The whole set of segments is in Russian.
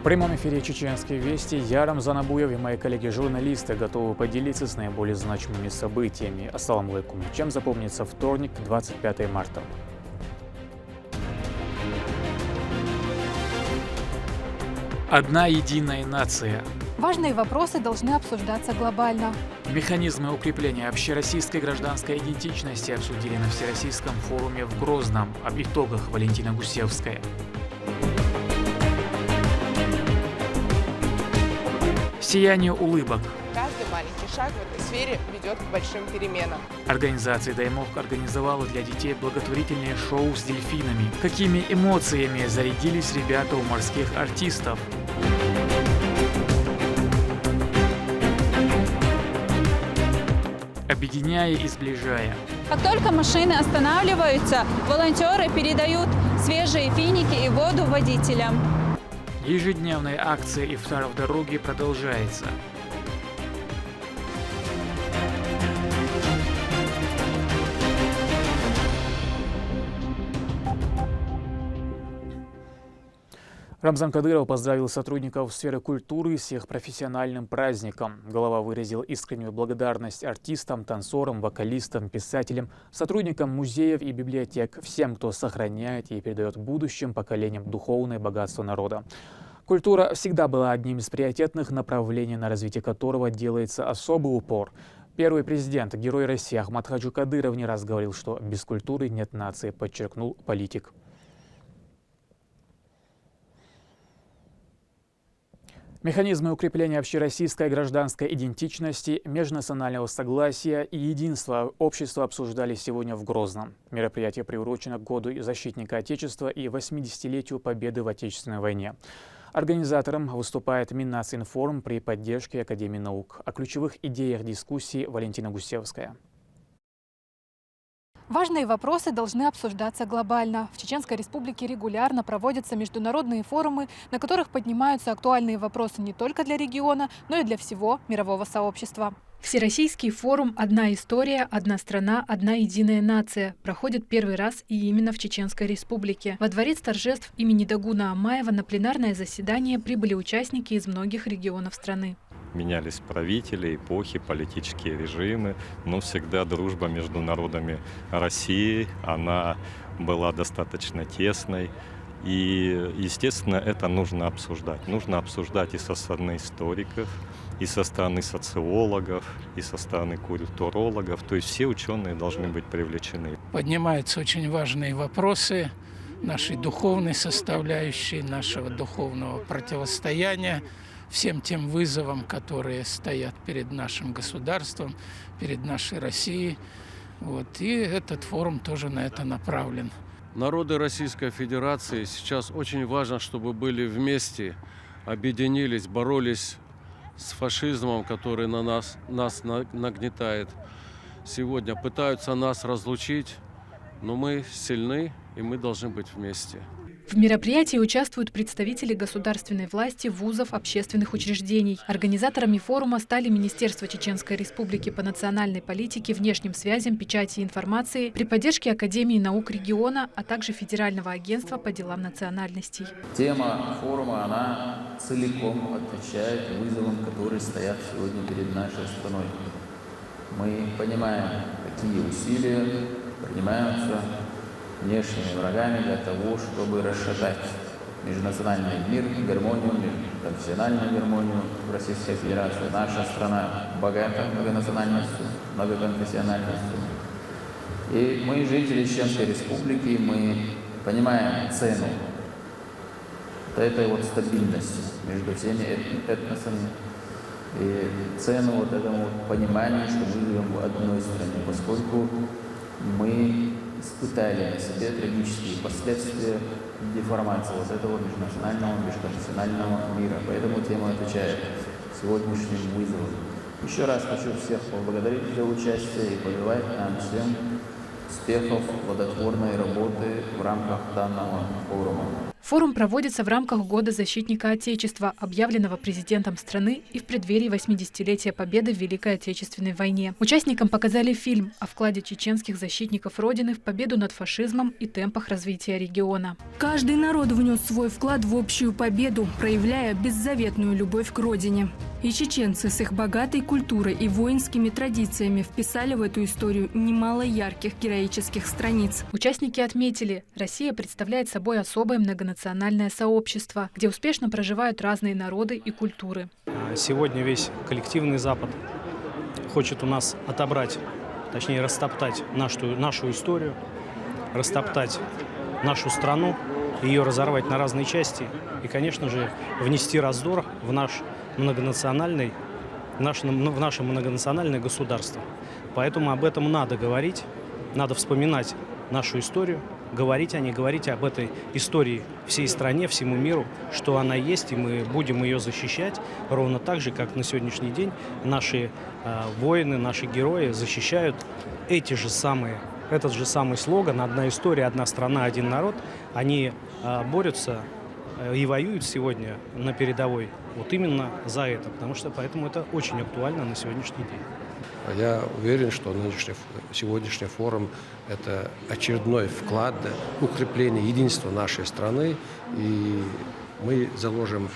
В прямом эфире «Чеченские вести» я, Рамзан Абуев, и мои коллеги-журналисты готовы поделиться с наиболее значимыми событиями. Ассаламу алейкум. Чем запомнится вторник, 25 марта? Одна единая нация. Важные вопросы должны обсуждаться глобально. Механизмы укрепления общероссийской гражданской идентичности обсудили на Всероссийском форуме в Грозном. Об итогах Валентина Гусевская. Сияние улыбок. Каждый маленький шаг в этой сфере ведет к большим переменам. Организация «Даймовка» организовала для детей благотворительное шоу с дельфинами. Какими эмоциями зарядились ребята у морских артистов? Объединяя и сближая. Как только машины останавливаются, волонтеры передают свежие финики и воду водителям. Ежедневная акция «Ифтар в дороге» продолжается. Рамзан Кадыров поздравил сотрудников сферы культуры с их профессиональным праздником. Глава выразил искреннюю благодарность артистам, танцорам, вокалистам, писателям, сотрудникам музеев и библиотек, всем, кто сохраняет и передает будущим поколениям духовное богатство народа. Культура всегда была одним из приоритетных направлений, на развитие которого делается особый упор. Первый президент, герой России Ахмад Хаджи Кадыров не раз говорил, что без культуры нет нации, подчеркнул политик. Механизмы укрепления общероссийской гражданской идентичности, межнационального согласия и единства общества обсуждали сегодня в Грозном. Мероприятие приурочено к году защитника Отечества и 80-летию победы в Отечественной войне. Организатором выступает Миннацинформ при поддержке Академии наук. О ключевых идеях дискуссии Валентина Гусевская. Важные вопросы должны обсуждаться глобально. В Чеченской Республике регулярно проводятся международные форумы, на которых поднимаются актуальные вопросы не только для региона, но и для всего мирового сообщества. Всероссийский форум «Одна история, одна страна, одна единая нация» проходит первый раз и именно в Чеченской Республике. Во дворец торжеств имени Дагуна Амаева на пленарное заседание прибыли участники из многих регионов страны. Менялись правители, эпохи, политические режимы, но всегда дружба между народами России, она была достаточно тесной. И, естественно, это нужно обсуждать. Нужно обсуждать и со стороны историков, и со стороны социологов, и со стороны культурологов. То есть все ученые должны быть привлечены. Поднимаются очень важные вопросы нашей духовной составляющей, нашего духовного противостояния всем тем вызовам, которые стоят перед нашим государством, перед нашей Россией. И этот форум тоже на это направлен. Народы Российской Федерации сейчас очень важно, чтобы были вместе, объединились, боролись с фашизмом, который на нас нагнетает. Сегодня пытаются нас разлучить, но мы сильны, и мы должны быть вместе. В мероприятии участвуют представители государственной власти, вузов, общественных учреждений. Организаторами форума стали Министерство Чеченской Республики по национальной политике, внешним связям, печати и информации при поддержке Академии наук региона, а также Федерального агентства по делам национальностей. Тема форума, она целиком отвечает вызовам, которые стоят сегодня перед нашей страной. Мы понимаем, какие усилия принимаются внешними врагами для того, чтобы расшатать межнациональный мир, гармонию, межконфессиональную гармонию в Российской Федерации. Наша страна богата многонациональностью, многоконфессиональностью. И мы, жители Чеченской Республики, мы понимаем цену этой стабильности между всеми этносами и цену этому пониманию, что мы живем в одной стране, поскольку мы испытали на себе трагические последствия деформации этого межнационального, межконфессионального мира. Поэтому тема отвечает сегодняшним вызовам. Еще раз хочу всех поблагодарить за участие и пожелать нам всем успехов, плодотворной работы в рамках данного форума. Форум проводится в рамках Года защитника Отечества, объявленного президентом страны и в преддверии 80-летия Победы в Великой Отечественной войне. Участникам показали фильм о вкладе чеченских защитников Родины в победу над фашизмом и темпах развития региона. Каждый народ внес свой вклад в общую победу, проявляя беззаветную любовь к родине. И чеченцы с их богатой культурой и воинскими традициями вписали в эту историю немало ярких героических страниц. Участники отметили, Россия представляет собой особое многонациональное сообщество, где успешно проживают разные народы и культуры. Сегодня весь коллективный Запад хочет у нас отобрать, точнее растоптать нашу историю, растоптать нашу страну, ее разорвать на разные части и, конечно же, внести раздор в наше многонациональное государство. Поэтому об этом надо говорить, надо вспоминать нашу историю, говорить об этой истории всей стране, всему миру, что она есть, и мы будем ее защищать, ровно так же, как на сегодняшний день наши воины, наши герои защищают этот же самый слоган «Одна история, одна страна, один народ». Они борются и воюют сегодня на передовой вот именно за это, поэтому это очень актуально на сегодняшний день. Я уверен, что сегодняшний форум – это очередной вклад в укрепление единства нашей страны, и мы заложим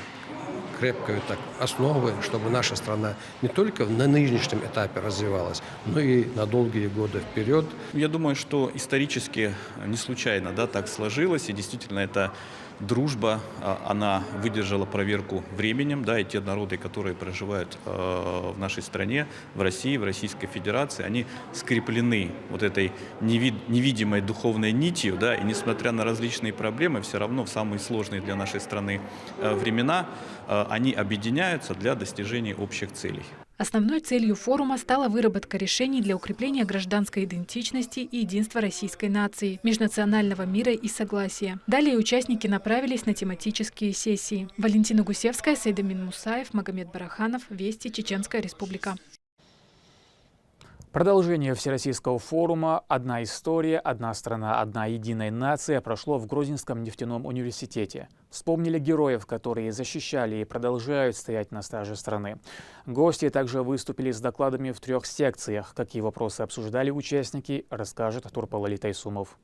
крепкую основу, чтобы наша страна не только на нынешнем этапе развивалась, но и на долгие годы вперед. Я думаю, что исторически не случайно так сложилось, и действительно это дружба, она выдержала проверку временем, и те народы, которые проживают в нашей стране, в России, в Российской Федерации, они скреплены вот этой невидимой духовной нитью, и несмотря на различные проблемы, все равно в самые сложные для нашей страны времена они объединяются для достижения общих целей. Основной целью форума стала выработка решений для укрепления гражданской идентичности и единства российской нации, межнационального мира и согласия. Далее участники направились на тематические сессии. Валентина Гусевская, Сейдамин Мусаев, Магомед Бараханов. Вести, Чеченская Республика. Продолжение Всероссийского форума «Одна история, одна страна, одна единая нация» прошло в Грозненском нефтяном университете. Вспомнили героев, которые защищали и продолжают стоять на страже страны. Гости также выступили с докладами в 3 секциях. Какие вопросы обсуждали участники, расскажет Турпалали Тайсумов.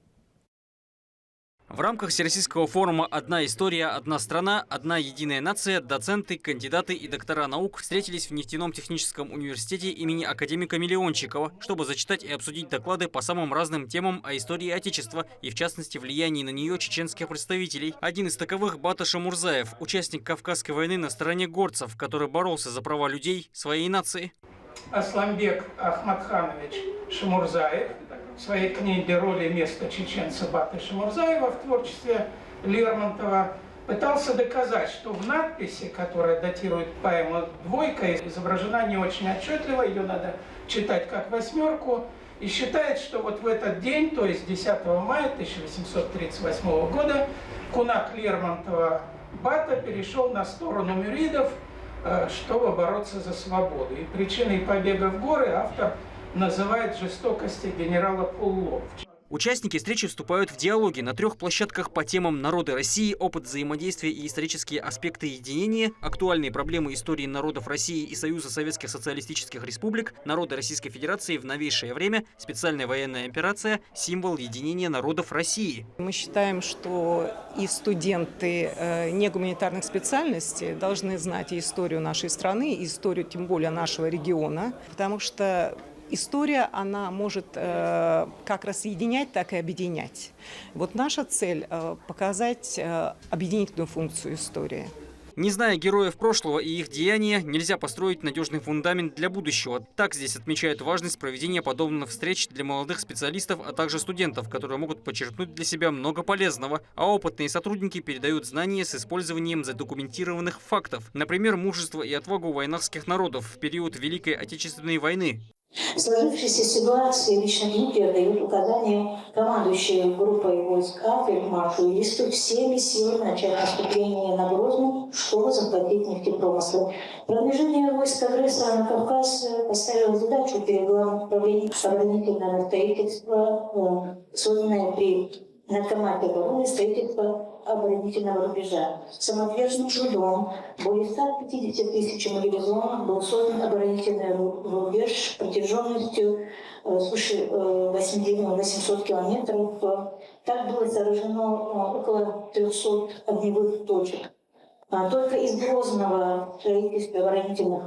В рамках Всероссийского форума «Одна история, одна страна, одна единая нация» доценты, кандидаты и доктора наук встретились в нефтяном техническом университете имени академика Миллиончикова, чтобы зачитать и обсудить доклады по самым разным темам о истории Отечества и, в частности, влиянии на нее чеченских представителей. Один из таковых – Бата Шамурзаев, участник Кавказской войны на стороне горцев, который боролся за права людей своей нации. Асламбек Ахмадханович Шамурзаев в своей книге «Роли и место чеченца» Баты Шамурзаева в творчестве Лермонтова пытался доказать, что в надписи, которая датирует поэму «Двойка», изображена не очень отчетливо, ее надо читать как 8, и считает, что вот в этот день, то есть 10 мая 1838 года, кунак Лермонтова Бата перешел на сторону мюридов, чтобы бороться за свободу. И причиной побега в горы автор называет жестокости генерала Пулло. Участники встречи вступают в диалоги на 3 площадках по темам «Народы России», «Опыт взаимодействия и исторические аспекты единения», «Актуальные проблемы истории народов России и Союза Советских Социалистических Республик», «Народы Российской Федерации в новейшее время», «Специальная военная операция», «Символ единения народов России». Мы считаем, что и студенты негуманитарных специальностей должны знать и историю нашей страны, и историю, тем более, нашего региона, потому что история, она может как разъединять, так и объединять. Вот наша цель – показать объединительную функцию истории. Не зная героев прошлого и их деяния, нельзя построить надежный фундамент для будущего. Так здесь отмечают важность проведения подобных встреч для молодых специалистов, а также студентов, которые могут почерпнуть для себя много полезного. А опытные сотрудники передают знания с использованием задокументированных фактов. Например, мужество и отвагу войнахских народов в период Великой Отечественной войны. В сложившейся ситуации лично Гитлер дает указание командующей группой войск фельдмаршалу всеми силами начать наступление на Грозный, чтобы захватить нефтепромыслы. Продвижение войск агрессора на Кавказ поставило задачу перед главным управлением оборонительного строительства, созданное при наркоматии обороны и строительства оборонительного рубежа. Самоотверженным трудом более 150 тысяч мобилизованных был создан оборонительный рубеж протяженностью свыше 800 километров. Так было сооружено около 300 огневых точек. Только из Грозного строительства оборонительных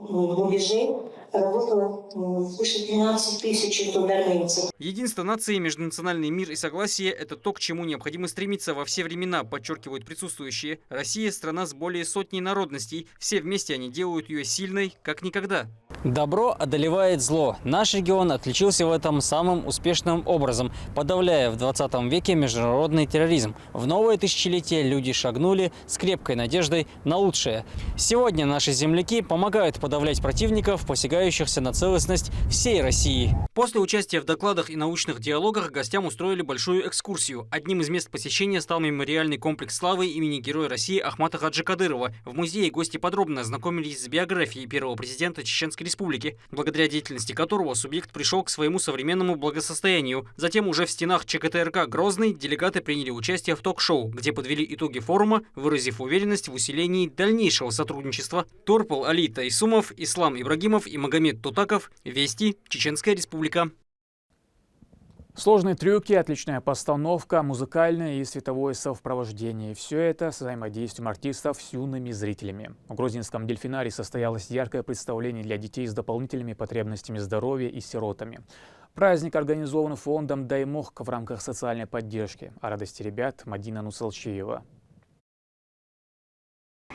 рубежей работало свыше 12 тысяч трудоармейцев. Единство нации, межнациональный мир и согласие – это то, к чему необходимо стремиться во все времена, подчеркивают присутствующие. Россия – страна с более сотней народностей. Все вместе они делают ее сильной, как никогда. Добро одолевает зло. Наш регион отличился в этом самым успешным образом, подавляя в 20 веке международный терроризм. В новое тысячелетие люди шагнули с крепкой надеждой на лучшее. Сегодня наши земляки помогают подавлять противников, посягающихся на целостность всей России. После участия в докладах и научных диалогах гостям устроили большую экскурсию. Одним из мест посещения стал мемориальный комплекс славы имени Героя России Ахмата Хаджи Кадырова. В музее гости подробно ознакомились с биографией первого президента Чеченской Республики, благодаря деятельности которого субъект пришел к своему современному благосостоянию. Затем уже в стенах ЧКТРК «Грозный» делегаты приняли участие в ток-шоу, где подвели итоги форума, выразив уверенность в усилении дальнейшего сотрудничества. Торпал Али Тайсумов, Ислам Ибрагимов и Магомед Тутаков. Вести. Чеченская Республика. Сложные трюки, отличная постановка, музыкальное и световое совпровождение. Все это с взаимодействием артистов с юными зрителями. В Грозненском дельфинарии состоялось яркое представление для детей с дополнительными потребностями здоровья и сиротами. Праздник организован фондом «Даймох» в рамках социальной поддержки. О радости ребят Мадина Нусалчиева.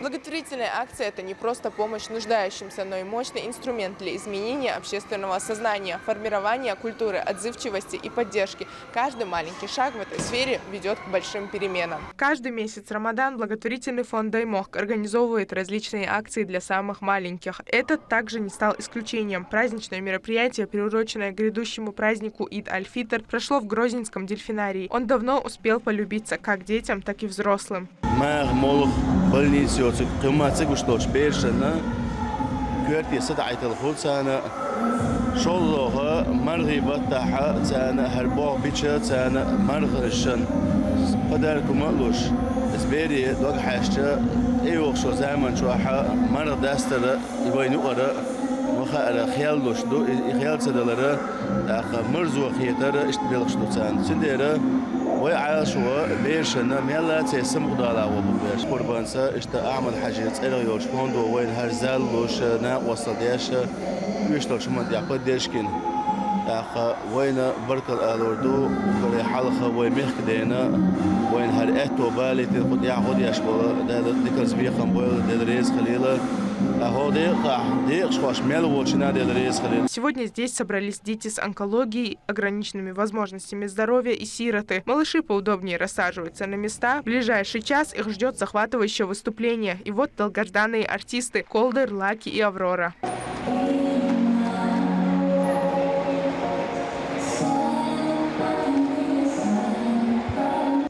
Благотворительная акция – это не просто помощь нуждающимся, но и мощный инструмент для изменения общественного сознания, формирования культуры, отзывчивости и поддержки. Каждый маленький шаг в этой сфере ведет к большим переменам. Каждый месяц Рамадан благотворительный фонд «Даймох» организовывает различные акции для самых маленьких. Этот также не стал исключением. Праздничное мероприятие, приуроченное к грядущему празднику Ид-аль-Фитр, прошло в Грозненском дельфинарии. Он давно успел полюбиться как детям, так и взрослым. قمة وشلوش بيرشنا كرتي سدعة الخلصانة شلوها مرغبة تاحة تانا هربوع بيتشا تانا مرغرشن قدركم مقلوش اسبيري دوق حاشتا ايوغ شو زمن شوحة مرغ داستر يبين يقرأ وخير خيالوش دو خيال سدلرا اخ مرزو خيتر اشتبيلش دو تان سنديرا ويعاشوا بيرشنا ميلا تيسم قدالا وبوش قربانسا اشتا اعمل حاجات اليوش فوندو وين هرزال وش نا وصدياش يشتغل شمال يعقد ديشكين اخ وين بركل الوردو بري حلقه وين مخدينا وين هرئتو بالي تقد يعقد يشبل ده ذكر زبيخم بول ده ريز خليله Сегодня здесь собрались дети с онкологией, ограниченными возможностями здоровья и сироты. Малыши поудобнее рассаживаются на места. В ближайший час их ждет захватывающее выступление. И вот долгожданные артисты Колдер, Лаки и Аврора.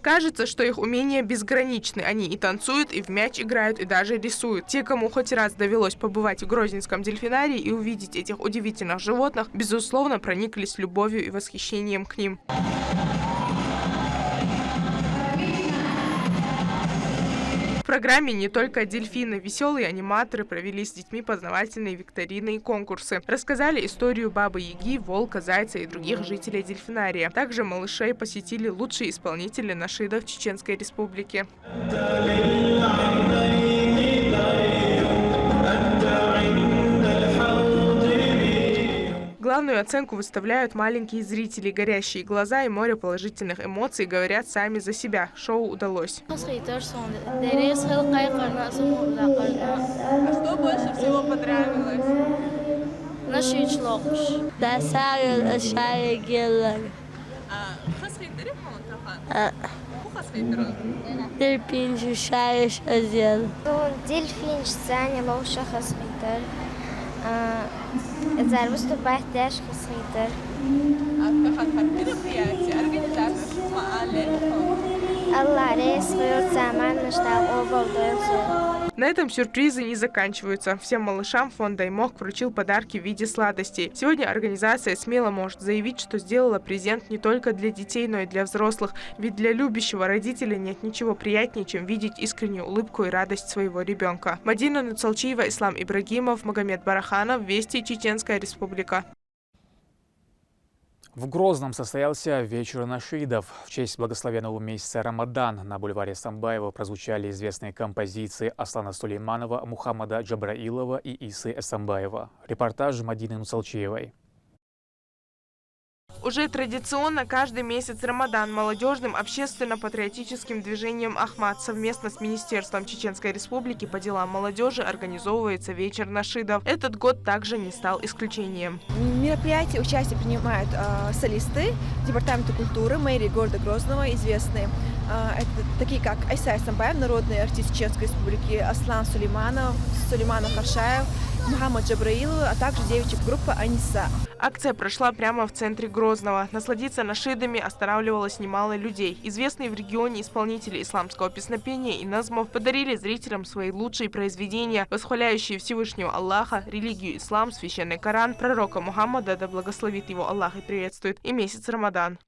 Кажется, что их умения безграничны. Они и танцуют, и в мяч играют, и даже рисуют. Те, кому хоть раз довелось побывать в Грозненском дельфинарии и увидеть этих удивительных животных, безусловно, прониклись любовью и восхищением к ним. В программе не только дельфины. Веселые аниматоры провели с детьми познавательные викторины и конкурсы. Рассказали историю Бабы-Яги, волка, зайца и других жителей дельфинария. Также малышей посетили лучшие исполнители нашидов Чеченской Республики. Главную оценку выставляют маленькие зрители. Горящие глаза и море положительных эмоций говорят сами за себя. Шоу удалось. А что больше всего понравилось? إذا выступать дашь хасидер. Мероприятие, организатор, что Allah рейс вырт заман наштал обалдуется. На этом сюрпризы не заканчиваются. Всем малышам фонд «Даймок» вручил подарки в виде сладостей. Сегодня организация смело может заявить, что сделала презент не только для детей, но и для взрослых. Ведь для любящего родителя нет ничего приятнее, чем видеть искреннюю улыбку и радость своего ребенка. Мадина Нуцалчиева, Ислам Ибрагимов, Магомед Бараханов, Вести, Чеченская Республика. В Грозном состоялся вечер нашидов. В честь благословенного месяца Рамадан на бульваре Самбаева прозвучали известные композиции Аслана Сулейманова, Мухаммада Джабраилова и Исы Эсамбаева. Репортаж Мадины Нуцалчиевой. Уже традиционно каждый месяц Рамадан молодежным общественно-патриотическим движением «Ахмат» совместно с Министерством Чеченской Республики по делам молодежи организовывается вечер нашидов. Этот год также не стал исключением. В мероприятии участие принимают солисты Департамента культуры, мэрии города Грозного, известные. Это такие как Айса Эсамбаев, народный артист Чеченской Республики, Аслан Сулейманов, Каршаев, Мухаммад Джабраилов, а также девичья группа Аниса. Акция прошла прямо в центре Грозного. Насладиться нашидами останавливалось немало людей. Известные в регионе исполнители исламского песнопения и назмов подарили зрителям свои лучшие произведения, восхваляющие Всевышнего Аллаха, религию ислам, священный Коран, пророка Мухаммада, да благословит его Аллах и приветствует, и месяц Рамадан.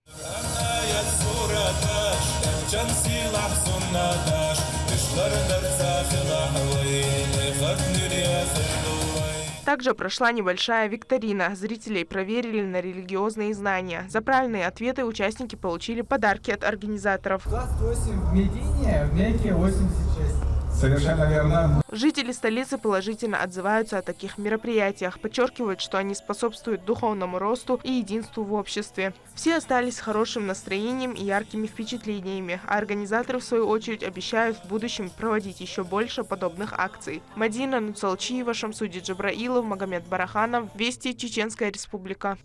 Также прошла небольшая викторина. Зрителей проверили на религиозные знания. За правильные ответы участники получили подарки от организаторов. 28 в Медине, в Мекке 86. Совершенно верно. Жители столицы положительно отзываются о таких мероприятиях, подчеркивают, что они способствуют духовному росту и единству в обществе. Все остались с хорошим настроением и яркими впечатлениями, а организаторы, в свою очередь, обещают в будущем проводить еще больше подобных акций. Мадина Нуцалчиева, Шамсуди Джабраилов, Магомед Бараханов, Вести, Чеченская Республика.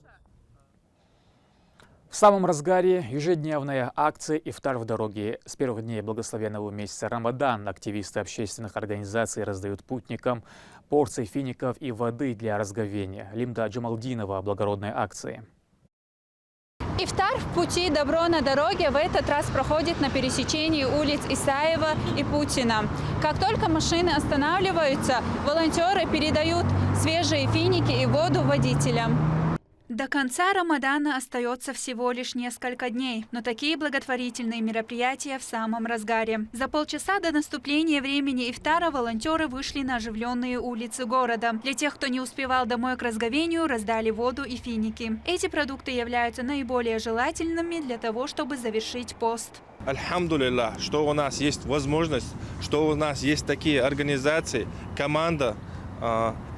В самом разгаре ежедневная акция «Ифтар в дороге». С первых дней благословенного месяца Рамадан активисты общественных организаций раздают путникам порции фиников и воды для разговения. Лимда Джамалдинова о благородной акции. Ифтар в пути, добро на дороге в этот раз проходит на пересечении улиц Исаева и Путина. Как только машины останавливаются, волонтеры передают свежие финики и воду водителям. До конца Рамадана остается всего лишь несколько дней, но такие благотворительные мероприятия в самом разгаре. За полчаса до наступления времени ифтара волонтеры вышли на оживленные улицы города. Для тех, кто не успевал домой к разговению, раздали воду и финики. Эти продукты являются наиболее желательными для того, чтобы завершить пост. Альхамдулиллах, что у нас есть возможность, что у нас есть такие организации, команда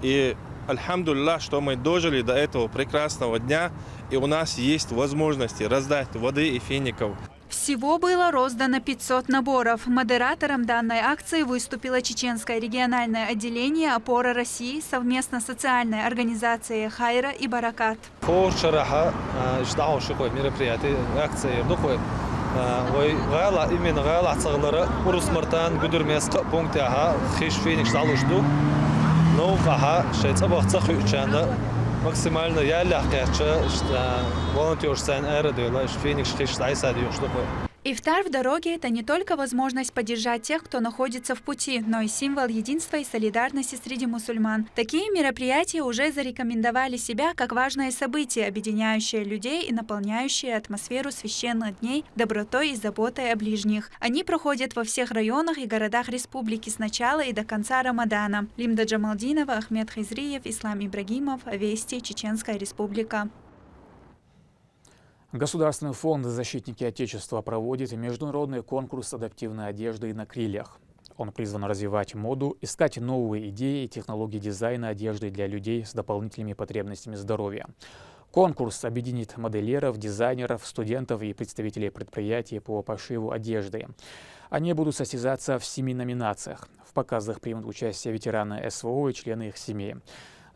и альхамдулиллах, что мы дожили до этого прекрасного дня, и у нас есть возможности раздать воды и фиников. Всего было роздано 500 наборов. Модератором данной акции выступило Чеченское региональное отделение «Опора России» совместно с социальной организацией «Хайра» и «Баракат». максимально Ифтар в дороге – это не только возможность поддержать тех, кто находится в пути, но и символ единства и солидарности среди мусульман. Такие мероприятия уже зарекомендовали себя как важное событие, объединяющее людей и наполняющее атмосферу священных дней добротой и заботой о ближних. Они проходят во всех районах и городах республики с начала и до конца Рамадана. Лимда Джамалдинова, Ахмед Хизриев, Ислам Ибрагимов, Вести, Чеченская Республика. Государственный фонд «Защитники Отечества» проводит международный конкурс адаптивной одежды на крыльях. Он призван развивать моду, искать новые идеи и технологии дизайна одежды для людей с дополнительными потребностями здоровья. Конкурс объединит модельеров, дизайнеров, студентов и представителей предприятий по пошиву одежды. Они будут состязаться в 7 номинациях. В показах примут участие ветераны СВО и члены их семей.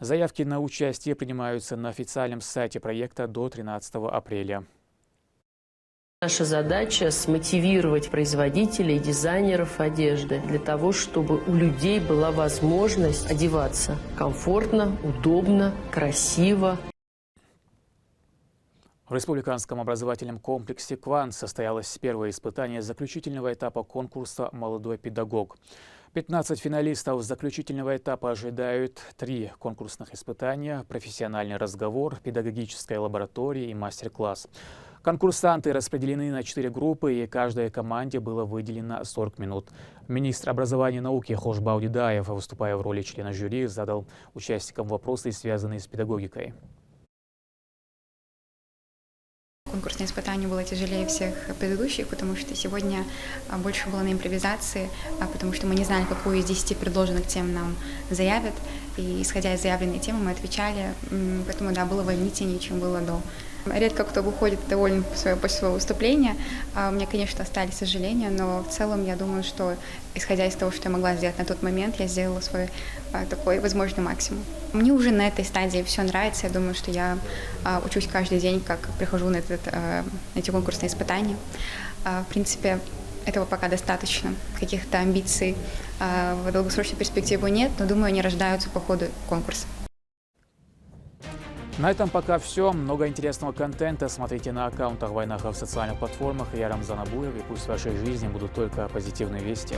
Заявки на участие принимаются на официальном сайте проекта до 13 апреля. Наша задача – смотивировать производителей, дизайнеров одежды для того, чтобы у людей была возможность одеваться комфортно, удобно, красиво. В республиканском образовательном комплексе «Квант» состоялось первое испытание заключительного этапа конкурса «Молодой педагог». 15 финалистов заключительного этапа ожидают 3 конкурсных испытания, профессиональный разговор, педагогическая лаборатория и мастер-класс. Конкурсанты распределены на 4 группы, и каждой команде было выделено 40 минут. Министр образования и науки Хош Баудидаев, выступая в роли члена жюри, задал участникам вопросы, связанные с педагогикой. Конкурсное испытание было тяжелее всех предыдущих, потому что сегодня больше было на импровизации, потому что мы не знали, какую из 10 предложенных тем нам заявят. И исходя из заявленной темы мы отвечали, поэтому да, было волнительнее, чем было до. Редко кто выходит доволен после своего выступления. У меня, конечно, остались сожаления, но в целом я думаю, что, исходя из того, что я могла сделать на тот момент, я сделала свой такой возможный максимум. Мне уже на этой стадии все нравится. Я думаю, что я учусь каждый день, как прихожу на эти конкурсные испытания. В принципе, этого пока достаточно. Каких-то амбиций в долгосрочной перспективе нет, но, думаю, они рождаются по ходу конкурса. На этом пока все. Много интересного контента смотрите на аккаунтах Вайнаха в социальных платформах. Я Рамзан Абуев, и пусть в вашей жизни будут только позитивные вести.